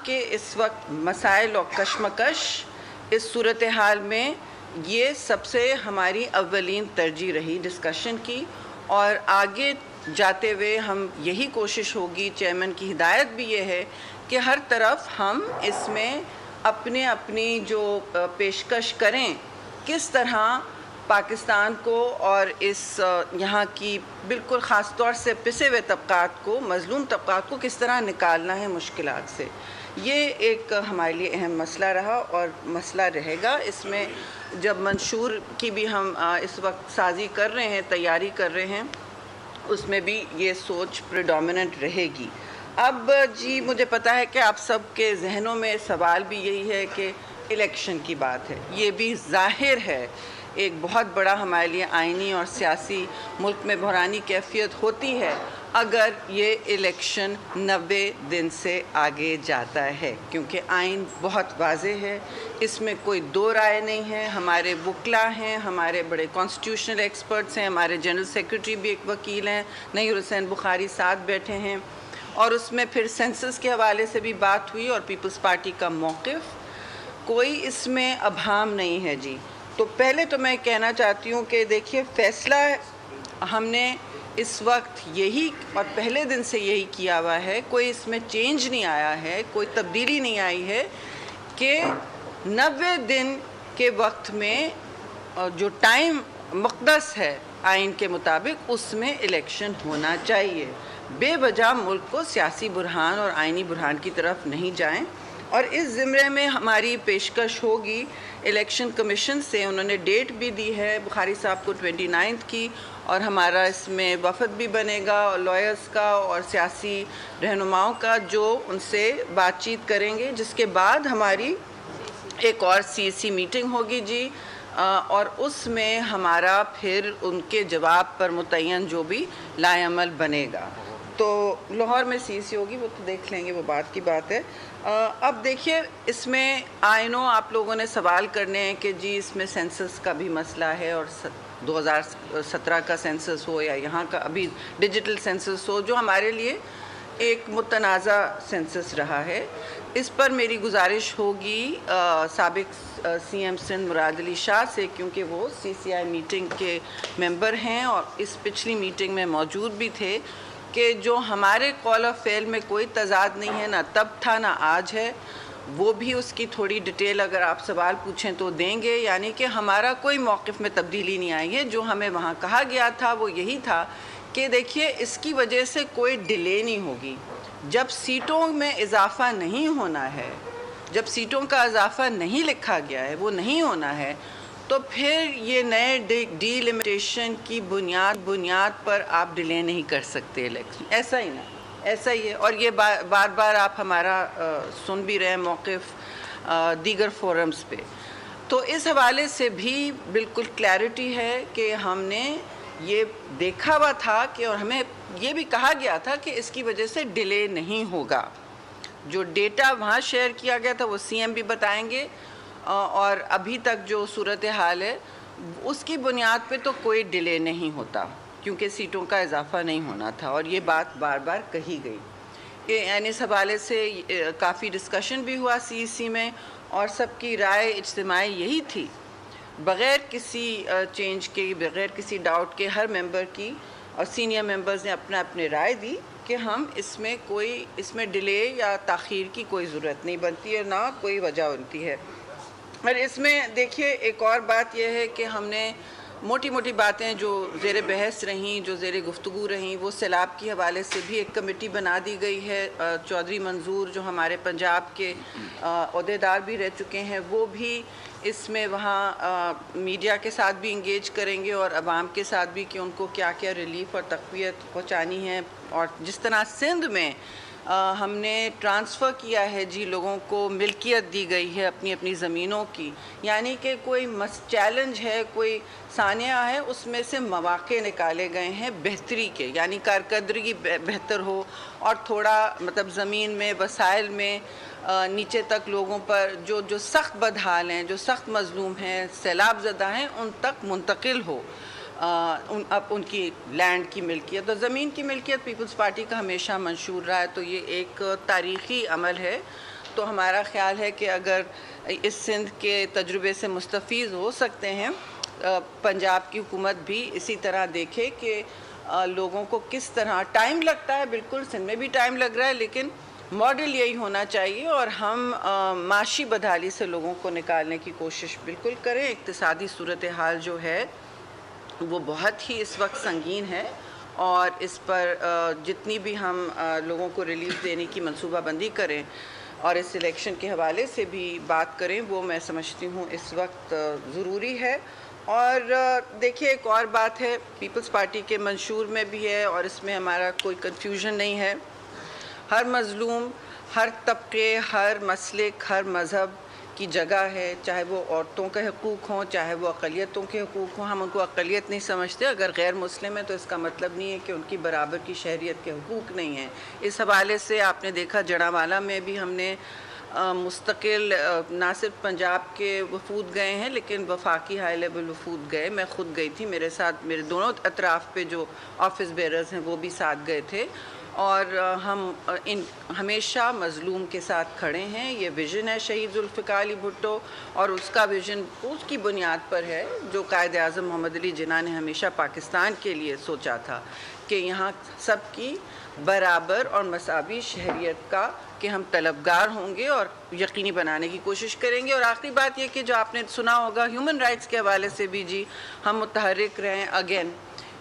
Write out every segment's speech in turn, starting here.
کے اس وقت مسائل اور کشمکش اس صورتحال میں یہ سب سے ہماری اولین ترجیح رہی ڈسکشن کی، اور آگے جاتے ہوئے ہم یہی کوشش ہوگی، چیئرمین کی ہدایت بھی یہ ہے کہ ہر طرف ہم اس میں اپنی جو پیشکش کریں، کس طرح پاکستان کو اور اس یہاں کی بالکل خاص طور سے پسے ہوئے طبقات کو، مظلوم طبقات کو کس طرح نکالنا ہے مشکلات سے۔ یہ ایک ہمارے لیے اہم مسئلہ رہا اور مسئلہ رہے گا۔ اس میں جب منشور کی بھی ہم اس وقت سازی کر رہے ہیں، تیاری کر رہے ہیں، اس میں بھی یہ سوچ پریڈومیننٹ رہے گی۔ اب جی مجھے پتا ہے کہ آپ سب کے ذہنوں میں سوال بھی یہی ہے کہ الیکشن کی بات ہے۔ یہ بھی ظاہر ہے ایک بہت بڑا ہمارے لیے آئینی اور سیاسی ملک میں بحرانی کیفیت ہوتی ہے اگر یہ الیکشن 90 دن سے آگے جاتا ہے، کیونکہ آئین بہت واضح ہے، اس میں کوئی دو رائے نہیں ہے۔ ہمارے وکلا ہیں، ہمارے بڑے کانسٹیٹیوشنل ایکسپرٹس ہیں، ہمارے جنرل سیکرٹری بھی ایک وکیل ہیں، نیر حسین بخاری ساتھ بیٹھے ہیں، اور اس میں پھر سینسس کے حوالے سے بھی بات ہوئی اور پیپلز پارٹی کا موقف، کوئی اس میں ابہام نہیں ہے جی۔ تو پہلے تو میں کہنا چاہتی ہوں کہ دیکھیے فیصلہ ہم نے اس وقت یہی اور پہلے دن سے یہی کیا ہوا ہے، کوئی اس میں چینج نہیں آیا ہے، کوئی تبدیلی نہیں آئی ہے کہ 90 دن کے وقت میں جو ٹائم مقدس ہے آئین کے مطابق اس میں الیکشن ہونا چاہیے۔ بے وجہ ملک کو سیاسی بحران اور آئینی بحران کی طرف نہیں جائیں، اور اس زمرے میں ہماری پیشکش ہوگی الیکشن کمیشن سے۔ انہوں نے ڈیٹ بھی دی ہے بخاری صاحب کو 29 کی، اور ہمارا اس میں وفد بھی بنے گا اور لائرز کا اور سیاسی رہنماؤں کا، جو ان سے بات چیت کریں گے، جس کے بعد ہماری ایک اور CC میٹنگ ہوگی جی، اور اس میں ہمارا پھر ان کے جواب پر متعین جو بھی لائے عمل بنے گا۔ تو لاہور میں CC ہوگی، وہ تو دیکھ لیں گے، وہ بات کی بات ہے۔ اب دیکھیے اس میں آپ لوگوں نے سوال کرنے ہیں کہ جی اس میں سینسس کا بھی مسئلہ ہے، اور 2017 کا سینسس ہو یا یہاں کا ابھی ڈیجیٹل سینسس ہو، جو ہمارے لیے ایک متنازع سینسس رہا ہے۔ اس پر میری گزارش ہوگی سابق CM سندھ مراد علی شاہ سے، کیونکہ وہ CCI میٹنگ کے ممبر ہیں اور اس پچھلی میٹنگ میں موجود بھی تھے، کہ جو ہمارے قول و فعل میں کوئی تضاد نہیں ہے، نہ تب تھا نہ آج ہے، وہ بھی اس کی تھوڑی ڈیٹیل اگر آپ سوال پوچھیں تو دیں گے۔ یعنی کہ ہمارا کوئی موقف میں تبدیلی نہیں آئی ہے۔ جو ہمیں وہاں کہا گیا تھا وہ یہی تھا کہ دیکھیے اس کی وجہ سے کوئی ڈیلے نہیں ہوگی۔ جب سیٹوں میں اضافہ نہیں ہونا ہے، جب سیٹوں کا اضافہ نہیں لکھا گیا ہے، وہ نہیں ہونا ہے، تو پھر یہ نئے ڈی لمیٹیشن کی بنیاد پر آپ ڈیلے نہیں کر سکتے الیکشن۔ ایسا ہی نا، ایسا ہی ہے، اور یہ بار بار آپ ہمارا سن بھی رہے ہیں موقف دیگر فورمز پہ۔ تو اس حوالے سے بھی بالکل کلیئرٹی ہے کہ ہم نے یہ دیکھا ہوا تھا کہ، اور ہمیں یہ بھی کہا گیا تھا کہ اس کی وجہ سے ڈیلے نہیں ہوگا۔ جو ڈیٹا وہاں شیئر کیا گیا تھا وہ CM بھی بتائیں گے، اور ابھی تک جو صورتحال ہے اس کی بنیاد پہ تو کوئی ڈیلے نہیں ہوتا، کیونکہ سیٹوں کا اضافہ نہیں ہونا تھا، اور یہ بات بار بار کہی گئی۔ یعنی اس حوالے سے کافی ڈسکشن بھی ہوا CEC میں، اور سب کی رائے اجتماعی یہی تھی، بغیر کسی چینج کے، بغیر کسی ڈاؤٹ کے، ہر ممبر کی اور سینئر ممبرز نے اپنے رائے دی کہ ہم اس میں ڈیلے یا تاخیر کی کوئی ضرورت نہیں بنتی ہے، نہ کوئی وجہ بنتی ہے۔ اور اس میں دیکھیے ایک اور بات یہ ہے کہ ہم نے موٹی موٹی باتیں جو زیر بحث رہیں، جو زیر گفتگو رہیں، وہ سیلاب کے حوالے سے بھی ایک کمیٹی بنا دی گئی ہے۔ چودھری منظور جو ہمارے پنجاب کے عہدیدار بھی رہ چکے ہیں، وہ بھی اس میں وہاں میڈیا کے ساتھ بھی انگیج کریں گے اور عوام کے ساتھ بھی، کہ ان کو کیا کیا ریلیف اور تقویت پہنچانی ہے۔ اور جس طرح سندھ میں ہم نے ٹرانسفر کیا ہے جی، لوگوں کو ملکیت دی گئی ہے اپنی زمینوں کی، یعنی کہ کوئی چیلنج ہے، کوئی سانحہ ہے، اس میں سے مواقع نکالے گئے ہیں بہتری کے، یعنی کارکردگی بہتر ہو، اور تھوڑا مطلب زمین میں، وسائل میں نیچے تک لوگوں پر جو سخت بدحال ہیں، جو سخت مظلوم ہیں، سیلاب زدہ ہیں، ان تک منتقل ہو اب ان کی لینڈ کی ملکیت۔ اور زمین کی ملکیت پیپلز پارٹی کا ہمیشہ منشور رہا ہے، تو یہ ایک تاریخی عمل ہے تو ہمارا خیال ہے کہ اگر اس سندھ کے تجربے سے مستفیض ہو سکتے ہیں، پنجاب کی حکومت بھی اسی طرح دیکھے کہ لوگوں کو کس طرح ٹائم لگتا ہے، بالکل سندھ میں بھی ٹائم لگ رہا ہے، لیکن ماڈل یہی ہونا چاہیے اور ہم معاشی بدحالی سے لوگوں کو نکالنے کی کوشش بالکل کریں۔ اقتصادی صورتحال جو ہے وہ بہت ہی اس وقت سنگین ہے، اور اس پر جتنی بھی ہم لوگوں کو ریلیف دینے کی منصوبہ بندی کریں اور اس الیکشن کے حوالے سے بھی بات کریں، وہ میں سمجھتی ہوں اس وقت ضروری ہے۔ اور دیکھیے ایک اور بات ہے، پیپلز پارٹی کے منشور میں بھی ہے اور اس میں ہمارا کوئی کنفیوژن نہیں ہے، ہر مظلوم، ہر طبقے، ہر مسلک، ہر مذہب کی جگہ ہے، چاہے وہ عورتوں کے حقوق ہوں، چاہے وہ اقلیتوں کے حقوق ہوں۔ ہم ان کو اقلیت نہیں سمجھتے، اگر غیر مسلم ہیں تو اس کا مطلب نہیں ہے کہ ان کی برابر کی شہریت کے حقوق نہیں ہیں۔ اس حوالے سے آپ نے دیکھا جڑاوالا میں بھی ہم نے مستقل نہ صرف پنجاب کے وفود گئے ہیں لیکن وفاقی ہائی لیول وفود گئے، میں خود گئی تھی، میرے ساتھ میرے دونوں اطراف پہ جو آفس بیررز ہیں وہ بھی ساتھ گئے تھے، اور ہم ہمیشہ مظلوم کے ساتھ کھڑے ہیں۔ یہ ویژن ہے شہید ذوالفقار علی بھٹو، اور اس کا ویژن اس کی بنیاد پر ہے جو قائد اعظم محمد علی جناح نے ہمیشہ پاکستان کے لیے سوچا تھا کہ یہاں سب کی برابر اور مساوی شہریت کا کہ ہم طلبگار ہوں گے اور یقینی بنانے کی کوشش کریں گے۔ اور آخری بات یہ کہ جو آپ نے سنا ہوگا ہیومن رائٹس کے حوالے سے بھی جی ہم متحرک رہیں اگین،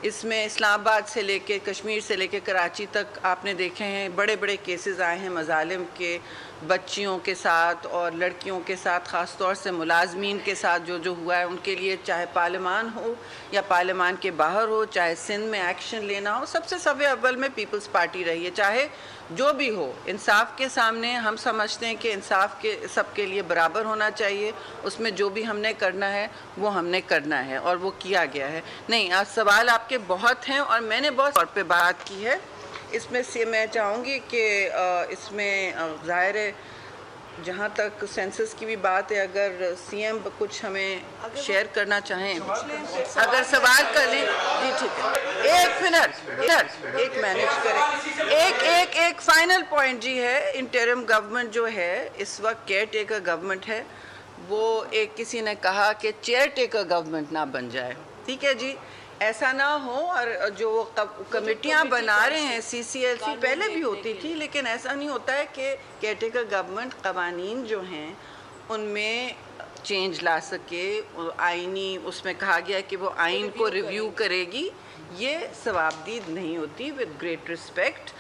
اس میں اسلام آباد سے لے کے کشمیر سے لے کے کراچی تک آپ نے دیکھے ہیں بڑے بڑے کیسز آئے ہیں مظالم کے، بچیوں کے ساتھ اور لڑکیوں کے ساتھ، خاص طور سے ملازمین کے ساتھ جو ہوا ہے، ان کے لیے چاہے پارلیمان ہو یا پارلیمان کے باہر ہو، چاہے سندھ میں ایکشن لینا ہو، سب سے صف اول میں پیپلز پارٹی رہی ہے، چاہے جو بھی ہو۔ انصاف کے سامنے ہم سمجھتے ہیں کہ انصاف کے سب کے لیے برابر ہونا چاہیے، اس میں جو بھی ہم نے کرنا ہے وہ ہم نے کرنا ہے، اور وہ کیا گیا ہے۔ نہیں، آج سوال آپ کے بہت ہیں اور میں نے بہت طور پہ بات کی ہے، اس میں سے میں چاہوں گی کہ اس میں ظاہر ہے جہاں تک سینسس کی بھی بات ہے، اگر سی ایم کچھ ہمیں شیئر کرنا چاہیں، اگر سوال کر لیں، جی ٹھیک ہے، ایک منٹ ایک مینیج کریں، ایک فائنل پوائنٹ جی ہے، انٹرم گورنمنٹ جو ہے اس وقت کیئر ٹیکر گورنمنٹ ہے، وہ ایک کسی نے کہا کہ چیئر ٹیکر گورنمنٹ نہ بن جائے، ٹھیک ہے جی، ایسا نہ ہو، اور جو کمیٹیاں بنا رہے ہیں سی سی ایل سی پہلے بھی ہوتی تھی، لیکن ایسا نہیں ہوتا ہے کہ کیئر ٹیکر گورنمنٹ قوانین جو ہیں ان میں چینج لا سکے، آئینی اس میں کہا گیا ہے کہ وہ آئین کو ریویو کرے گی، یہ ثوابدید نہیں ہوتی، with great respect,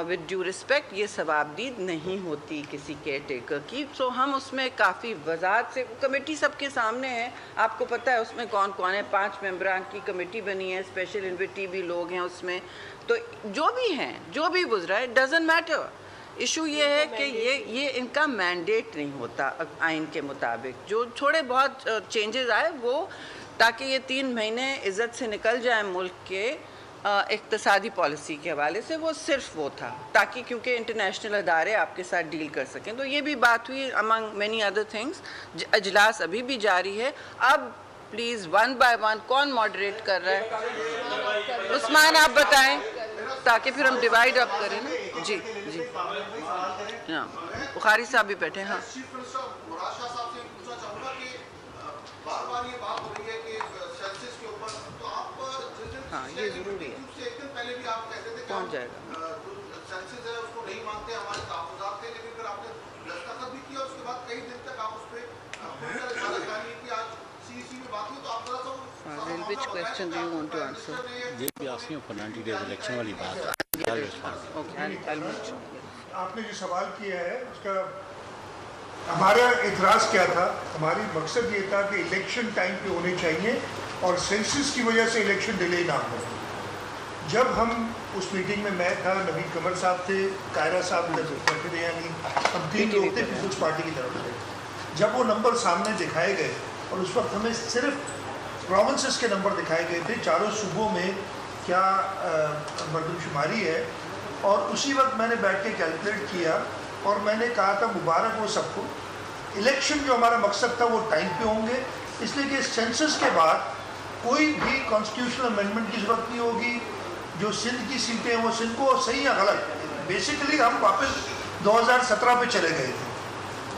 with due respect, یہ ثوابدید نہیں ہوتی کسی کیئر ٹیکر کی۔ سو ہم اس میں کافی وضاحت سے، کمیٹی سب کے سامنے ہے، آپ کو پتہ ہے اس میں کون کون ہے، 5 ممبران کی کمیٹی بنی ہے، اسپیشل انویٹی بھی لوگ ہیں اس میں، تو جو بھی ہیں جو بھی گزرا ہے ڈزنٹ میٹر، ایشو یہ ہے کہ یہ ان کا مینڈیٹ نہیں ہوتا آئین کے مطابق، جو تھوڑے بہت چینجز آئے وہ تاکہ یہ 3 مہینے عزت سے نکل جائیں ملک کے اقتصادی پالیسی کے حوالے سے، وہ صرف وہ تھا تاکہ کیونکہ انٹرنیشنل ادارے آپ کے ساتھ ڈیل کر سکیں، تو یہ بھی بات ہوئی امنگ مینی ادر تھنگس۔ اجلاس ابھی بھی جاری ہے، اب پلیز 1 بائی 1 کون ماڈریٹ کر رہا ہے؟ عثمان آپ بتائیں تاکہ پھر ہم ڈیوائیڈ اپ کریں نا۔ جی جی ہاں، بخاری صاحب بھی بیٹھے، ہاں ہاں یہ ضروری ہے، کون جائے گا؟ Which question do you want to answer? یہ بھی آسیں اوپر 90 days الیکشن والی بات آپ نے جو سوال کیا ہے اس کا ہمارا اعتراض کیا تھا، ہماری مقصد یہ تھا کہ الیکشن ٹائم پہ ہونے چاہیے اور سینسس کی وجہ سے الیکشن ڈیلے نہ ہو۔ جب ہم اس میٹنگ میں تھا، نوید قمر صاحب تھے، قائرہ صاحب بیٹھے تھے، یعنی ہم 3 لوگ تھے پیپلز پارٹی کی طرف سے، جب وہ نمبر سامنے دکھائے گئے اور اس وقت ہمیں صرف پروونسز کے نمبر دکھائے گئے تھے، 4 صوبوں میں کیا مردم شماری ہے، اور اسی وقت میں نے بیٹھ کے کیلکولیٹ کیا اور میں نے کہا تھا مبارک ہو سب کو، الیکشن جو ہمارا مقصد تھا وہ ٹائم پہ ہوں گے، اس لیے کہ سینسس کے بعد کوئی بھی کانسٹیٹیوشنل امینڈمنٹ کی ضرورت نہیں ہوگی، جو سندھ کی سیٹیں ہیں وہ سندھ کو صحیح یا غلط، بیسیکلی ہم واپس 2017 پہ چلے گئے تھے،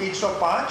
105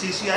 CCI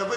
90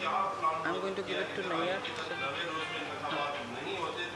I'm going to give it to Naya.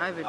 I will.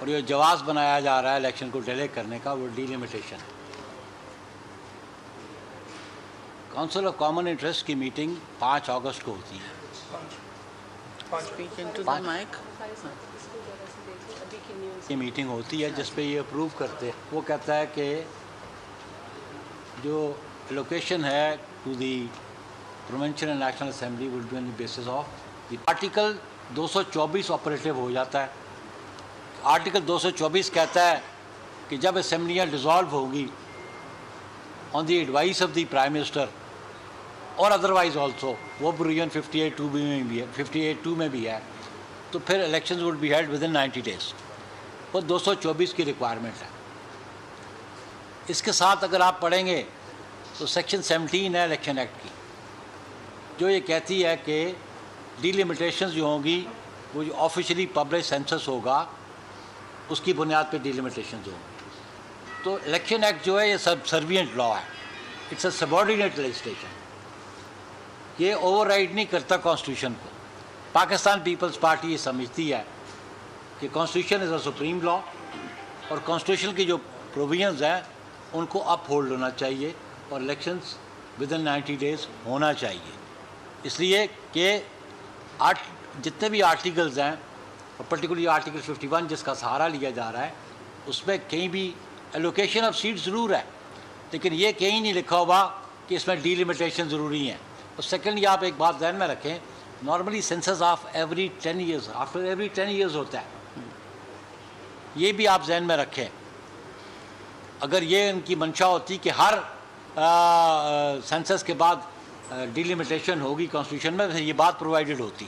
اور یہ جواز بنایا جا رہا ہے الیکشن کو ڈیلے کرنے کا، وہ ڈیلیمیٹیشن ہے۔ کونسل آف کامن انٹرسٹ کی میٹنگ 5 اگست کو ہوتی ہے۔ Speak into the mic. یہ میٹنگ ہوتی ہے جس پہ یہ اپروو کرتے ہیں، وہ کہتا ہے کہ جو لوکیشن ہے to the provincial and national assembly will be on the basis of the article 224 operative ہو جاتا ہے۔ آرٹیکل 224 کہتا ہے کہ جب اسمبلیاں ڈیزالو ہوگی on the advice of the prime minister اور ادروائز آلسو، وہ پروویژن 58(2) میں بھی ہے، تو پھر elections would be held within 90 days۔ وہ 224 کی ریکوائرمنٹ ہے۔ اس کے ساتھ اگر آپ پڑھیں گے تو سیکشن 17 ہے الیکشن ایکٹ کی، جو یہ کہتی ہے کہ ڈیلیمیٹیشنز جو ہوں گی وہ جو آفیشلی پبلش سینسس ہوگا اس کی بنیاد پہ ڈیلیمیٹیشنز ہوں گی۔ تو الیکشن ایکٹ جو ہے یہ سبسروینٹ لا ہے، اٹس اے سبارڈینیٹ لیجسلیشن، یہ اوور رائڈ نہیں کرتا کانسٹیٹیوشن کو۔ پاکستان پیپلز پارٹی یہ سمجھتی ہے کہ کانسٹیٹیوشن از اے سپریم لا، اور کانسٹیٹیوشن کی جو پروویژنز ہیں ان کو اپ ہولڈ ہونا چاہیے، اور الیکشنز ود ان 90 days ہونا چاہیے۔ اس لیے کہ جتنے بھی آرٹیکلز ہیں، اور پرٹیکولرلی آرٹیکل 51 جس کا سہارا لیا جا رہا ہے، اس میں کہیں بھی ایلوکیشن آف سیٹ ضرور ہے، لیکن یہ کہیں نہیں لکھا ہوا کہ اس میں ڈیلیمیٹیشن ضروری ہیں۔ اور سیکنڈلی آپ ایک بات ذہن میں رکھیں، normally census of every 10 years، after every 10 years ہوتا ہے، یہ بھی آپ ذہن میں رکھیں۔ اگر یہ ان کی منشا ہوتی کہ ہر سینسس کے بعد ڈیلیمیٹیشن ہوگی کانسٹیٹیوشن میں، یہ بات پرووائڈڈ ہوتی۔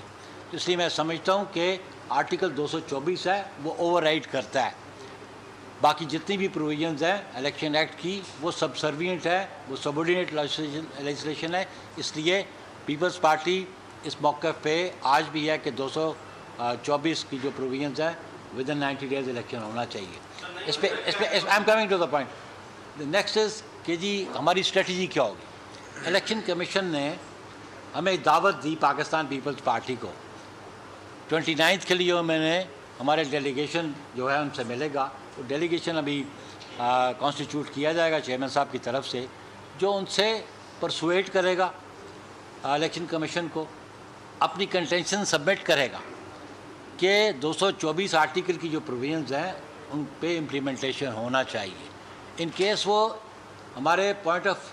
اس لیے میں سمجھتا ہوں کہ آرٹیکل 224 ہے وہ اوور رائڈ کرتا ہے، باقی جتنی بھی پروویژنز ہیں الیکشن ایکٹ کی وہ سبسروینٹ ہے، وہ سبارڈینیٹ لیجسلیشن ہے۔ اس لیے پیپلز پارٹی اس موقع پہ آج بھی ہے کہ 224 کی جو پروویژنز ہیں ود ان 90 days الیکشن ہونا چاہیے۔ اس پہ I am coming to the point. Next is کہ جی ہماری اسٹریٹجی کیا ہوگی۔ الیکشن کمیشن نے ہمیں دعوت دی پاکستان پیپلز پارٹی کو 29 کے لیے، میں نے ہمارے ڈیلیگیشن جو ہے ان سے ملے گا، وہ ڈیلیگیشن ابھی کانسٹیٹیوٹ کیا جائے گا چیئرمین صاحب کی طرف سے، جو ان سے پرسویٹ کرے گا الیکشن کمیشن کو، اپنی کنٹینشن سبمٹ کرے گا کہ 224 آرٹیکل کی جو پروویژنز ہیں ان پہ امپلیمنٹیشن ہونا چاہیے۔ ان کیس وہ ہمارے پوائنٹ آف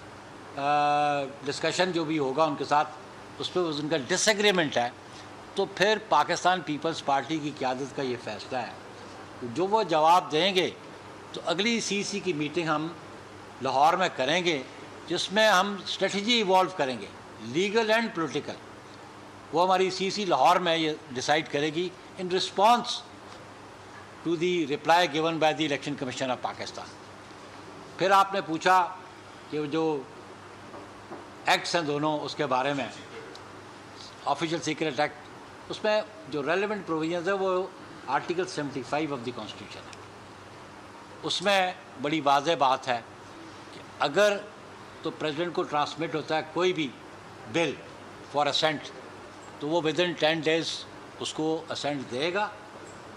ڈسکشن جو بھی ہوگا ان کے ساتھ، اس پہ ان کا ڈس ایگریمنٹ ہے، تو پھر پاکستان پیپلز پارٹی کی قیادت کا یہ فیصلہ ہے، جو وہ جواب دیں گے تو اگلی CC کی میٹنگ ہم لاہور میں کریں گے، جس میں ہم اسٹریٹجی ایوالو کریں گے، لیگل اینڈ پولیٹیکل۔ وہ ہماری CC لاہور میں یہ ڈیسائیڈ کرے گی in response to the reply given by the Election Commission of Pakistan. پھر آپ نے پوچھا کہ جو ایکٹس ہیں دونوں اس کے بارے میں، آفیشیل سیکرٹ ایکٹ، اس میں جو ریلیونٹ پروویژنز ہے وہ آرٹیکل 75 آف دی کانسٹیٹیوشن ہے۔ اس میں بڑی واضح بات ہے کہ اگر تو پریزیڈنٹ کو ٹرانسمٹ ہوتا ہے کوئی بھی بل فار اسینٹ، تو وہ ود ان 10 days اس کو اسینٹ دے گا۔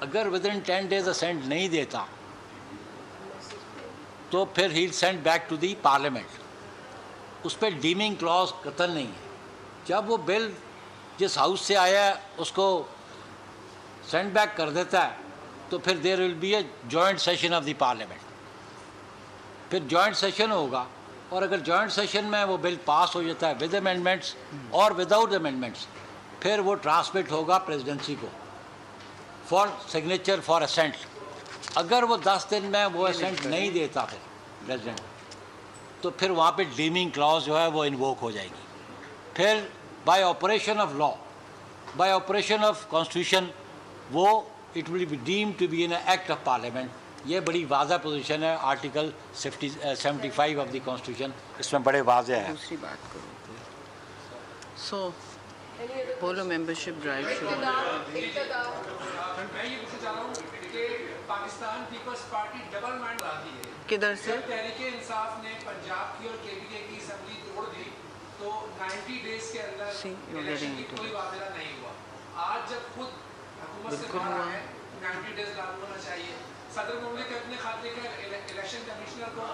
اگر ود ان 10 days اسینٹ نہیں دیتا تو پھر he send back to the parliament. اس پہ ڈیمنگ کلاز قطعاً نہیں ہے۔ جب وہ بل جس ہاؤس سے آیا ہے اس کو سینڈ بیک کر دیتا ہے تو پھر there will be a joint session of the parliament, پھر جوائنٹ سیشن ہوگا، اور اگر جوائنٹ سیشن میں وہ بل پاس ہو جاتا ہے ود امینڈمنٹس اور وداؤٹ امینڈمنٹس، پھر وہ ٹرانسمٹ ہوگا پریزیڈنسی کو فار سگنیچر فار اسینٹ۔ اگر وہ 10 دن میں وہ اسینٹ نہیں دیتا پھر پریزیڈنٹ، تو پھر وہاں پہ ڈیمنگ کلاز جو ہے وہ انووک ہو جائے گی۔ پھر by operation of law, by operation of constitution, وہ it will be deemed to be an act of parliament. یہ بڑی واضح پوزیشن ہے آرٹیکل 75 آف دی کانسٹیٹیوشن، اس میں بڑے واضح ہے۔ دوسری بات کرو سو بولو ممبرشپ ڈرائیو شروع ہو میں یہ پوچھنا چاہ رہا ہوں کہ Pakistan Peoples Party double mind رہی ہے۔ کدھر سے؟ جب تحریک انصاف نے پنجاب کی اور KPK کی اسمبلی توڑ دی تو 90 days کے اندر الیکشن کی کوئی واقعہ نہیں ہوا۔ آج جب خود حکومت سے کہا ہے 90 days لاگو ہونا چاہیے، صدر مملکت نے خط لکھا الیکشن کمشنر کو,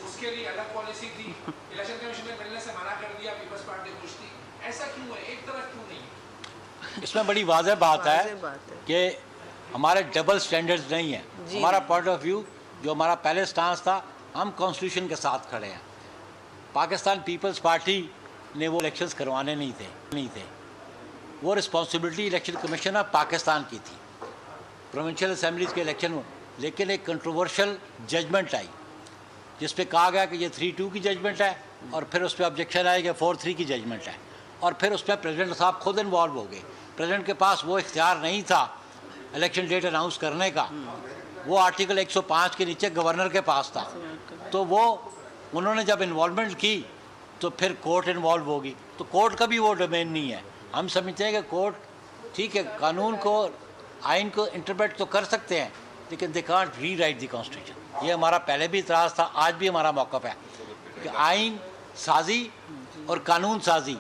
اس کے لیے الگ پالیسی تھی, الیکشن کمشنر ملنے سے منع کر دیا, پیپلز پارٹی خوش تھی. ایسا کیوں ہے, ایک طرف کیوں نہیں؟ اس میں بڑی واضح بات ہے کہ ہمارے ڈبل سٹینڈرڈز نہیں ہیں. ہمارا پوائنٹ آف ویو جو ہمارا پہلے سٹانس تھا, ہم کانسٹیٹیوشن کے ساتھ کھڑے ہیں. پاکستان پیپلز پارٹی نے وہ الیکشنز کروانے نہیں تھے. وہ responsibility election Commission of Pakistan کی تھی, پروونشل اسمبلیز کے الیکشن میں. لیکن ایک کنٹروورشل ججمنٹ آئی جس پہ کہا گیا کہ یہ 3-2 کی ججمنٹ ہے, اور پھر اس پہ آبجیکشن آئے کہ 4-3 کی ججمنٹ ہے, اور پھر اس پہ پریزیڈنٹ صاحب خود انوالو ہو گئے. پریزیڈنٹ کے پاس وہ اختیار نہیں تھا الیکشن ڈیٹ اناؤنس کرنے کا, وہ آرٹیکل 105 کے نیچے گورنر کے پاس تھا. تو انہوں نے جب انوالومنٹ کی تو پھر کورٹ انوالو ہوگی, تو کورٹ کا بھی وہ ڈومین نہیں ہے. ہم سمجھتے ہیں کہ کورٹ ٹھیک ہے قانون کو, آئین کو انٹرپریٹ تو کر سکتے ہیں, لیکن they can't rewrite the constitution. یہ ہمارا پہلے بھی اعتراض تھا, آج بھی ہمارا موقف ہے کہ آئین سازی اور قانون سازی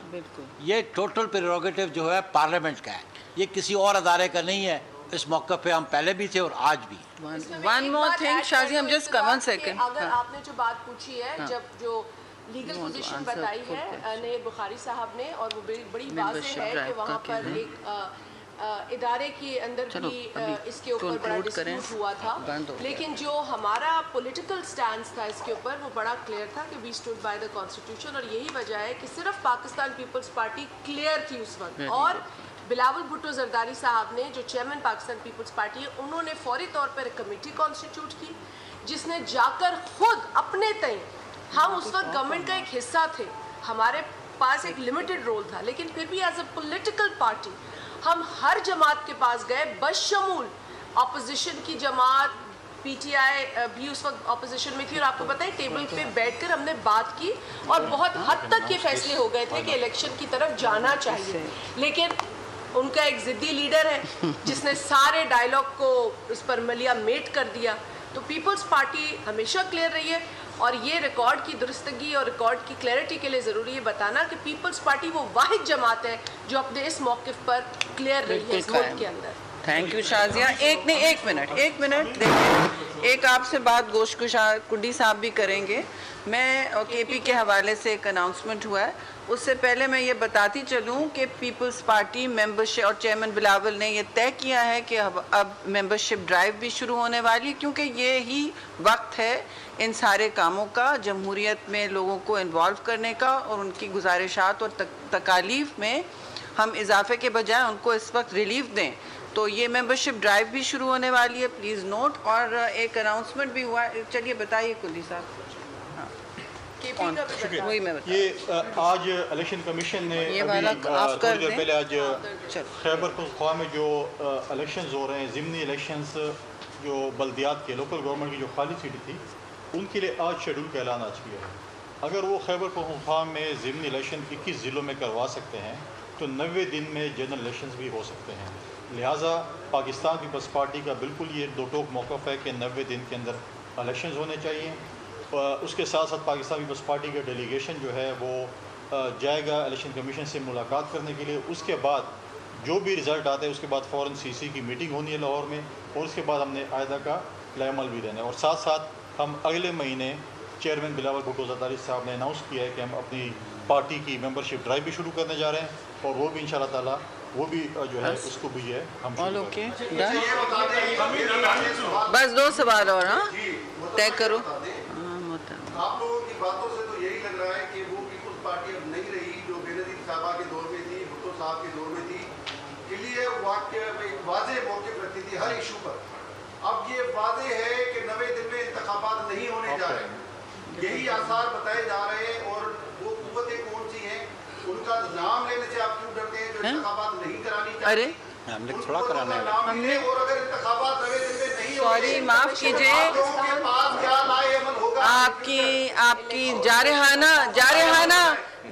یہ ٹوٹل پریروگیٹو جو ہے پارلیمنٹ کا ہے, یہ کسی اور ادارے کا نہیں ہے. اس موقع پہ ہم پہلے بھی تھے اور آج بھی. One more thing, شازی, ہم just one second. اگر آپ نے جو بات پوچھی ہے, جب جو لیگل پوزیشن بتائی ہے نیر بخاری صاحب نے, اور وہ بڑی واضح ہے کہ وہاں پر ایک ادارے کے اندر بھی اس کے اوپر بڑا ڈسپیوٹ ہوا تھا, لیکن جو ہمارا پولیٹیکل سٹانس تھا اس کے اوپر وہ بڑا کلیئر تھا کہ وی اسٹوڈ بائی دا کانسٹیٹیوشن. اور یہی وجہ ہے کہ صرف پاکستان پیپلز پارٹی کلیئر تھی اس وقت, اور بلاول بھٹو زرداری صاحب نے جو چیئرمین پاکستان پیپلز پارٹی ہے, انہوں نے فوری طور پر ایک کمیٹی کانسٹیٹیوٹ کی جس نے جا کر خود اپنے تئیں, ہم اس وقت گورنمنٹ کا ایک حصہ تھے, ہمارے پاس ایک لمیٹڈ رول تھا, لیکن پھر بھی ایز اے پولیٹیکل پارٹی ہم ہر جماعت کے پاس گئے, بشمول اپوزیشن کی جماعت, پی ٹی آئی بھی اس وقت اپوزیشن میں تھی, اور آپ کو پتہ ہے ٹیبل پہ بیٹھ کر ہم نے بات کی اور بہت حد تک یہ فیصلے ہو گئے تھے کہ الیکشن کی طرف جانا چاہیے. لیکن ان کا ایک ضدی لیڈر ہے جس نے سارے ڈائلاگ کو اس پر ملیا میٹ کر دیا. تو پیپلز پارٹی ہمیشہ کلیئر رہی ہے, اور یہ ریکارڈ کی درستگی اور ریکارڈ کی کلیئرٹی کے لیے ضروری ہے بتانا کہ پیپلز پارٹی وہ واحد جماعت ہے جو اپنے اس موقف پر کلیئر رہی ہے اس ملک کے اندر. Thank you Shazia. ایک منٹ دیکھیں, ایک آپ سے بات گوشت کنڈی صاحب بھی کریں گے. میں کے پی کے حوالے سے ایک اناؤنسمنٹ ہوا ہے, اس سے پہلے میں یہ بتاتی چلوں کہ پیپلز پارٹی ممبرشپ, اور چیئرمین بلاول نے یہ طے کیا ہے کہ اب ممبرشپ ڈرائیو بھی شروع ہونے والی, کیونکہ یہی وقت ہے ان سارے کاموں کا, جمہوریت میں لوگوں کو انوالو کرنے کا, اور ان کی گزارشات اور تکالیف میں ہم اضافے کے بجائے ان کو اس وقت ریلیف دیں. تو یہ ممبرشپ ڈرائیو بھی شروع ہونے والی ہے, پلیز نوٹ. اور ایک اناؤنسمنٹ بھی ہوا ہے, چلیے بتائیے کلی صاحب. یہ آج الیکشن کمیشن نے تھوڑی دیر پہلے آج خیبر پختونخوا میں جو الیکشنز ہو رہے ہیں, ضمنی الیکشنز جو بلدیات کے, لوکل گورنمنٹ کی جو خالی سیٹیں تھی, ان کے لیے آج شیڈول کا اعلان آج کیا ہے. اگر وہ خیبر پختونخوا میں ضمنی الیکشن 21 ضلعوں میں کروا سکتے ہیں تو 90 دن میں جنرل الیکشنز بھی ہو سکتے ہیں. لہٰذا پاکستان پیپلز پارٹی کا بالکل یہ دو ٹوک موقف ہے کہ 90 دن کے اندر الیکشنز ہونے چاہیے. اس کے ساتھ ساتھ پاکستان پیپلز پارٹی کا ڈیلیگیشن جو ہے وہ جائے گا الیکشن کمیشن سے ملاقات کرنے کے لیے. اس کے بعد جو بھی رزلٹ آتا ہے اس کے بعد فوراً سی سی کی میٹنگ ہونی ہے لاہور میں, اور اس کے بعد ہم نے قاعدہ کا عمل بھی دینا ہے. اور ساتھ ساتھ ہم اگلے مہینے چیئرمین بلاول بھٹو زرداری صاحب نے اناؤنس کیا ہے کہ ہم اپنی پارٹی کی ممبرشپ ڈرائیو بھی شروع کرنے جا رہے ہیں, اور وہ بھی انشاءاللہ تعالیٰ وہ بھی جو ہے اس کو بھی ہے ہم بس 2 سوال اور طے کرو. آپ لوگوں کی باتوں سے تو یہی لگ رہا ہے کہ وہ پیپلز پارٹی اب نہیں رہی جو بے نظیر صاحبہ کے دور میں تھی, بھٹو صاحب کے دور میں تھی. کلیئر واضح موقف رکھتی تھی ہر ایشو پر. اب یہ واضح ہے کہ 90 دن میں انتخابات نہیں ہونے جا رہے, یہی آثار بتائے جا رہے ہیں. اور وہ قوتیں کون سی ہیں, ان کا نام لینے سے آپ کیوں ڈرتے ہیں جو انتخابات نہیں کرانی چاہیے؟ ہم نے تھوڑا کرانا ہے. ہم نے, اور اگر انتخابات 90 دن میں نہیں سوری معاف کیجیے, آپ کی جارحانہ